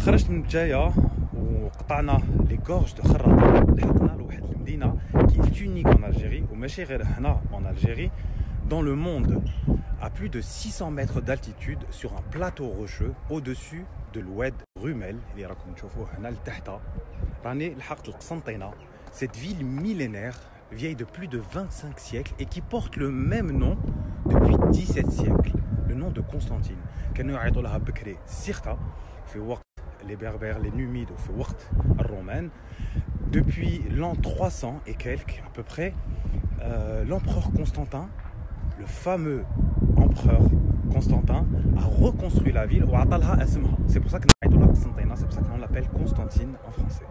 خرجت من الجايه وقطعنا لي غورج دو خراطه لحقنا لواحد المدينه qui est unique en Algérie وماشي غير هنا en Algérie dans le monde à plus de 600 mètres d'altitude sur un plateau rocheux au-dessus de l'oued Rumel اللي راكم تشوفوه هنا لتحت راني لحقت القسنطينه cette ville millénaire vieille de plus de 25 siècles et qui porte le même nom depuis 17 siècles le nom de Constantine كانوا يعيطوا لها بكري سيرتا في وقت les berbères, les numides au وقت الرومان. Depuis l'an 300 et quelques à peu près, l'empereur Constantin, le fameux empereur Constantin, a reconstruit la ville وعطى لها اسمها. C'est pour ça que نعيطوا لها قسنطينة, c'est pour ça qu'on l'appelle Constantine en français.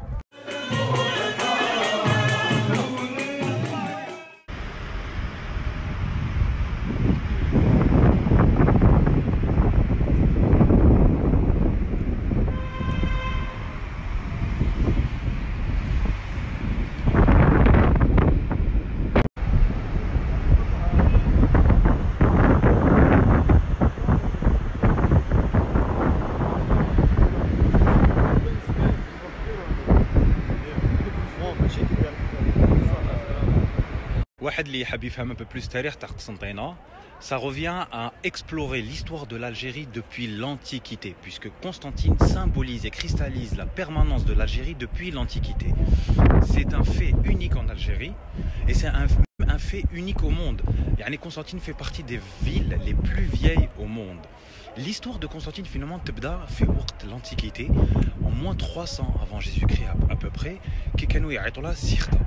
واحد اللي يحب يفهم un peu plus تاريخ تاع قسنطينة, ça revient à explorer l'histoire de l'Algérie depuis l'Antiquité, puisque Constantine symbolise et cristallise la permanence de l'Algérie depuis l'Antiquité. C'est un fait unique en Algérie et c'est un fait unique au monde. Yani Constantine fait partie des villes les plus vieilles au monde. L'histoire de Constantine finalement تبدا في وقت l'Antiquité, en moins 300 avant Jésus-Christ à peu près, qui كانوا يعيطوا لها Sirta.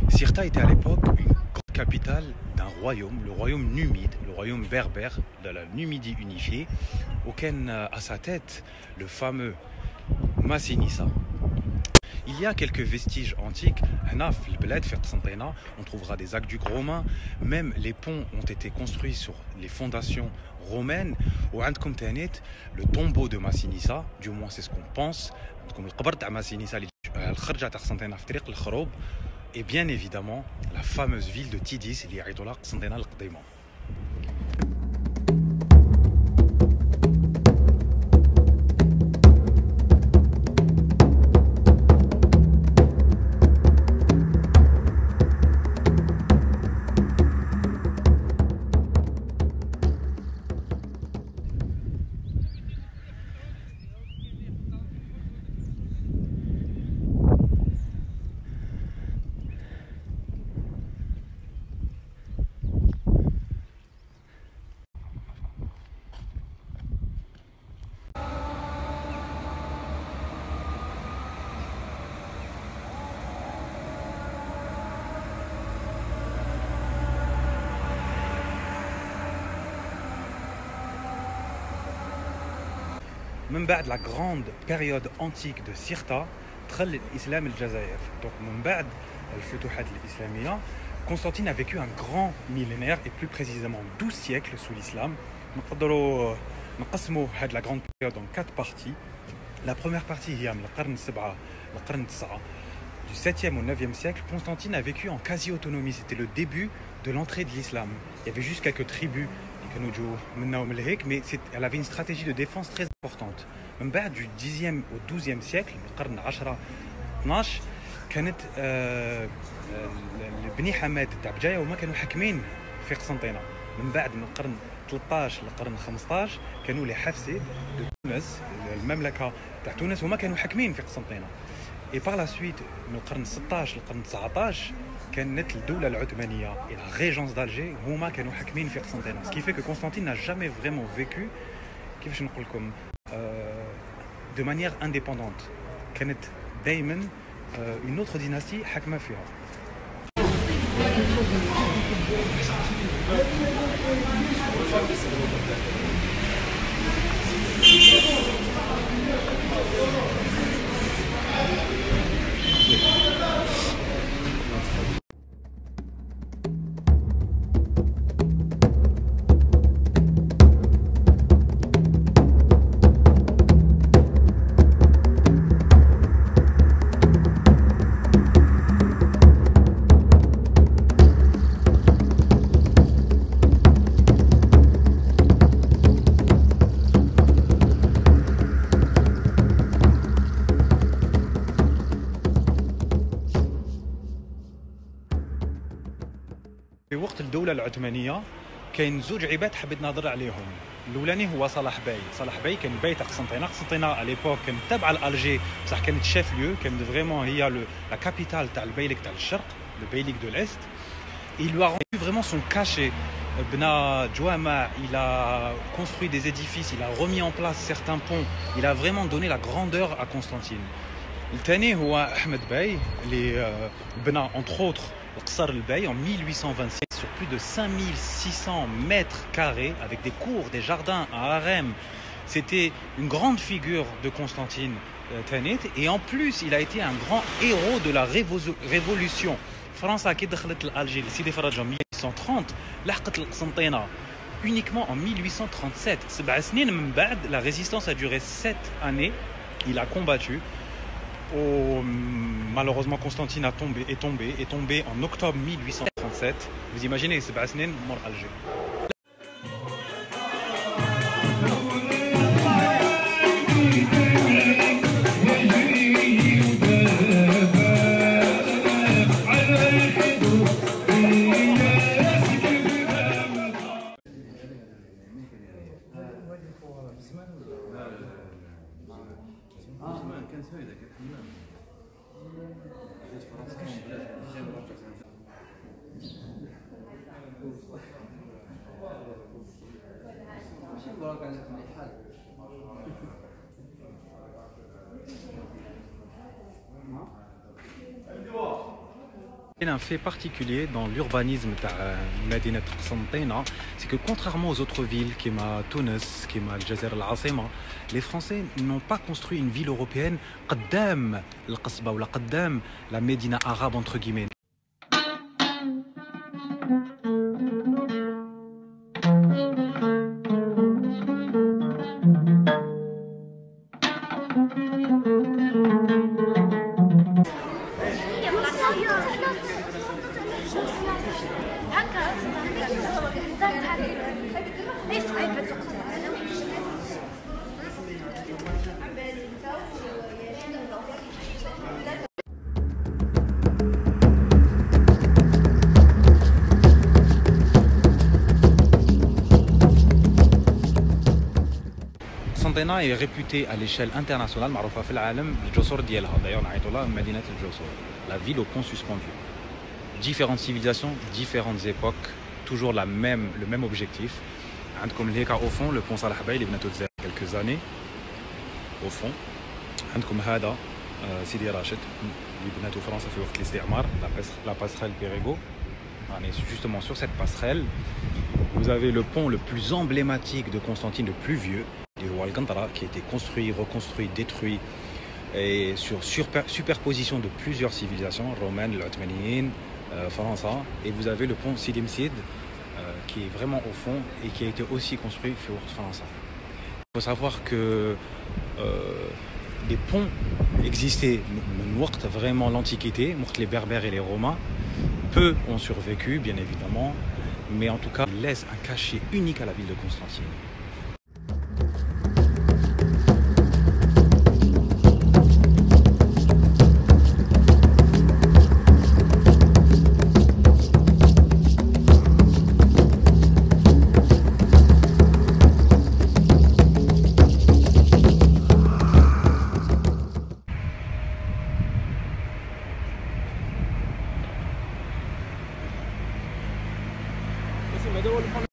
Sirta était à l'époque une capitale d'un royaume, le royaume numide, le royaume berbère de la Numidie unifiée, auquel à sa tête le fameux Massinissa. Il y a quelques vestiges antiques. On trouvera des aqueducs romains. Même les ponts ont été construits sur les fondations romaines. Le tombeau de Massinissa, du moins c'est ce qu'on pense. Et bien évidemment la fameuse ville de Tidis, اللي يعيطوا لها قسنطينة القديمة. من بعد la grande période antique de Sirta دخل الإسلام الجزائر. Donc من بعد الفتوحات الإسلامية, Constantine a vécu un grand millénaire et plus précisément 12 siècles sous l'islam. نقدروا نقسموا هاد la grande période en 4 parties. La première partie هي من القرن السبعة للقرن التاسع. Du 7e au 9e siècle, Constantine a vécu en quasi-autonomie. C'était le début de l'entrée de l'islam. Il y avait juste quelques tribus, mais elle avait une stratégie de défense très importante. من بعد du 10e au 12e siècle, القرن 10 12, كانت بني حماد تاع بجايه وما كانوا حاكمين في قسنطينة. من بعد من القرن 13 للقرن 15 كانوا لي حفصي تونس, المملكة تاع تونس هما كانوا حاكمين في قسنطينة. Et par la suite, من القرن 16 للقرن 19 كانت الدولة العثمانية et la régence d'Alger هما كانوا حاكمين في قسنطينة. Ce qui fait que Constantine n'a jamais vraiment vécu كيفاش نقول لكم de manière indépendante. كانت دائما une autre dynastie حاكمة فيها. وقت الدولة العثمانية كاين زوج عباد حبيت نهضر عليهم. الاولاني هو صلاح باي. صلاح باي كان باي تاع قسنطينه. قسنطينه على ليبوك كانت تابعه لالجي بصح كانت شيف ليو، كانت فريمون هي لا كابيتال تاع البيليك تاع الشرق، le beylik de l'Est. Il lui a rendu vraiment son cachet. Bna Djouama, il a construit des édifices, il a remis en place certains ponts, il a vraiment donné la grandeur à Constantine. الثاني هو أحمد باي اللي بنا entre autres القصر الباي en 1826 sur plus de 5600 mètres carrés avec des cours, des jardins, un harem. C'était une grande figure de Constantine Tanit et en plus il a été un grand héros de la révolution. فرنسا كي دخلت لألجيري سيدي فرج en 1830 لحقت القسنطينة uniquement en 1837. 7 سنين من بعد la résistance a duré 7 années. Il a combattu. Malheureusement Constantine est tombé en octobre 1837. Vous imaginez 7 سنين مور ألجيري. Il y a un fait particulier dans l'urbanisme de Medinat Qsantena, c'est que contrairement aux autres villes, comme Tunis, comme Al-Jazer al-Asima, les Français n'ont pas construit une ville européenne قدام القصبة ولا قدام la Médina arabe entre guillemets. قسنطينة est réputée à l'échelle internationale معروفة في العالم بالجسور ديالها. D'ailleurs نعيطوا لها مدينة الجسور, la ville au pont suspendu. Différentes civilisations, différentes époques, toujours le même objectif. عندكم هيك au fond le pont Salah Bey اللي بناتو تزاد quelques années au fond. عندكم هذا سيدي راشد اللي بناتو فرنسا في وقت الاستعمار, la passerelle Perego. On est justement sur cette passerelle. Vous avez le pont le plus emblématique de Constantine, le plus vieux, qui a été construit, reconstruit, détruit, et sur superposition de plusieurs civilisations, romaines, l'Ottomanienne, France. Et vous avez le pont Sidi Msid, qui est vraiment au fond et qui a été aussi construit sur France. Il faut savoir que des ponts existaient vraiment l'Antiquité, les Berbères et les Romains. Peu ont survécu, bien évidemment, mais en tout cas, ils laissent un cachet unique à la ville de Constantine.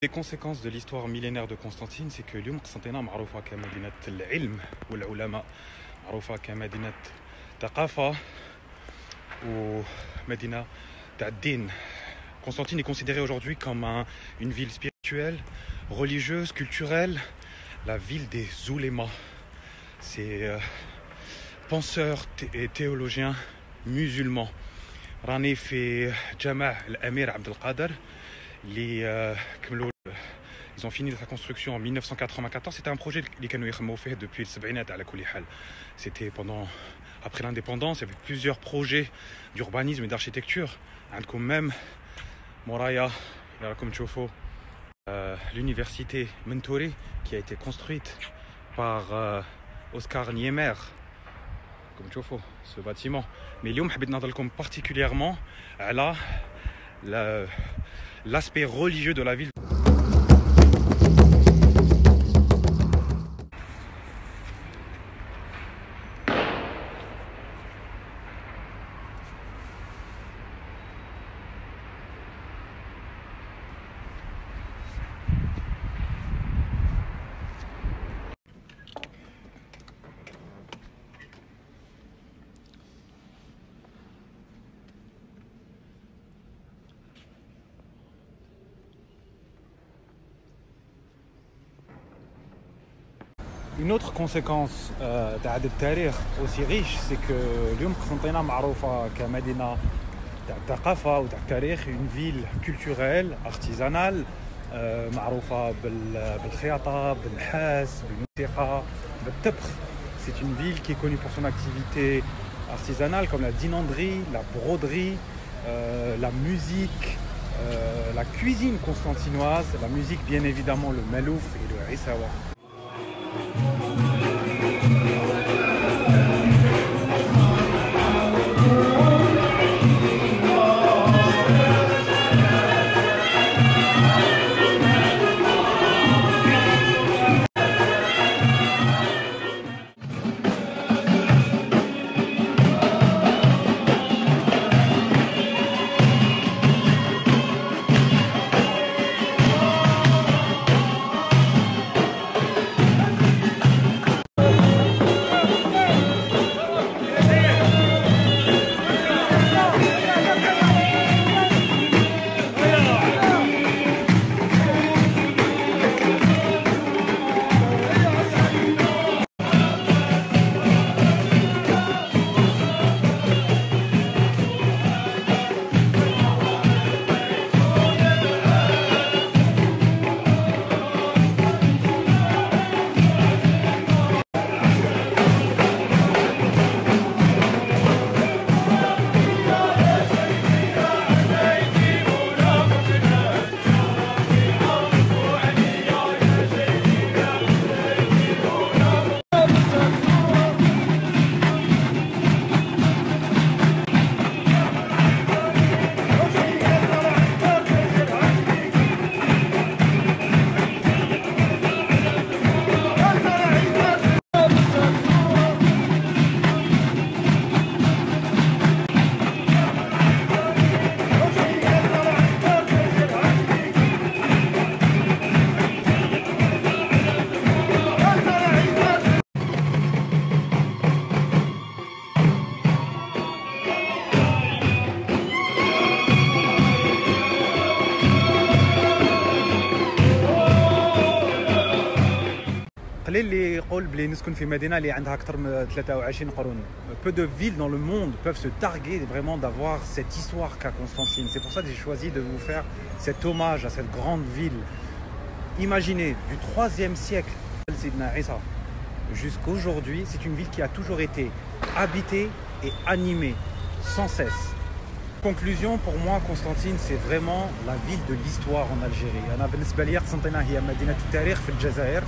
Les conséquences de l'histoire millénaire de Constantine, c'est que اليوم قسنطينة معروفة كمدينة العلم والعلماء, معروفة كمدينة ثقافة ومدينة تاع الدين. Constantine est considérée aujourd'hui comme une ville spirituelle, religieuse, culturelle, la ville des oulémas. C'est penseurs et théologiens musulmans. راني في جامع الأمير عبد القادر اللي كملوا. Ils ont fini sa construction en 1994. C'était un projet qui كانوا يخمموا فيه depuis السبعينات على كل حال. C'était après l'indépendance, il y avait plusieurs projets d'urbanisme et d'architecture. عندكم même مورايا راكم تشوفوا l'université Mentori qui a été construite par Oscar Niemeyer. Comme tu vois, ce bâtiment. Mais اليوم حبيت نهضر لكم particulièrement على l'aspect religieux de la ville. Une autre conséquence تاع هذا التاريخ aussi riche, c'est que اليوم قسنطينة معروفة كمدينة تاع الثقافة وتاع التاريخ, une ville culturelle, artisanale, معروفة بالخياطة, بالنحاس, بالموسيقى, بالطبخ. C'est une ville qui est connue pour son activité artisanale comme la dinanderie, la broderie, la musique, la cuisine constantinoise, la musique bien évidemment le malouf et le rissawa. قليل اللي يقول بلي نسكن في مدينه اللي عندها اكثر من 23 قرون. Peu de villes dans le monde peuvent se targuer vraiment d'avoir cette histoire qu'a Constantine. C'est pour ça que j'ai choisi de vous faire cet hommage à cette grande ville. Imaginez, du 3e siècle jusqu'à aujourd'hui, c'est une ville qui a toujours été habitée et animée sans cesse. Conclusion, pour moi, Constantine, c'est vraiment la ville de l'histoire en Algérie. أنا بالنسبة لي قسنطينة هي مدينة التاريخ في الجزائر.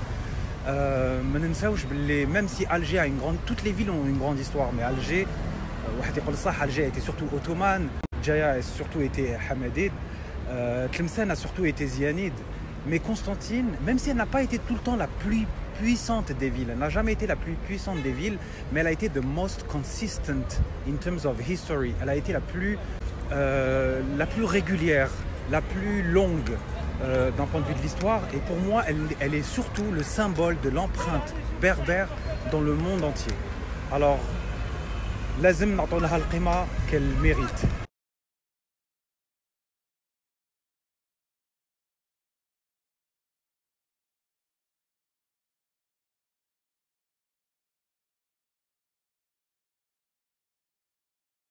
ما ننساوش باللي même si Alger a une grande, toutes les villes ont une grande histoire, mais Alger, واحد يقول صح, Alger a été surtout ottomane, Djaya a surtout été hamadide, Tlemcen a surtout été zianide, mais Constantine, même si elle n'a pas été tout le temps la plus puissante des villes, elle n'a jamais été la plus puissante des villes, mais elle a été the most consistent in terms of history. Elle a été la plus régulière, la plus longue d'un point de vue de l'histoire, et pour moi elle est surtout le symbole de l'empreinte berbère dans le monde entier. Alors لازم نعطولها القيمة qu'elle mérite.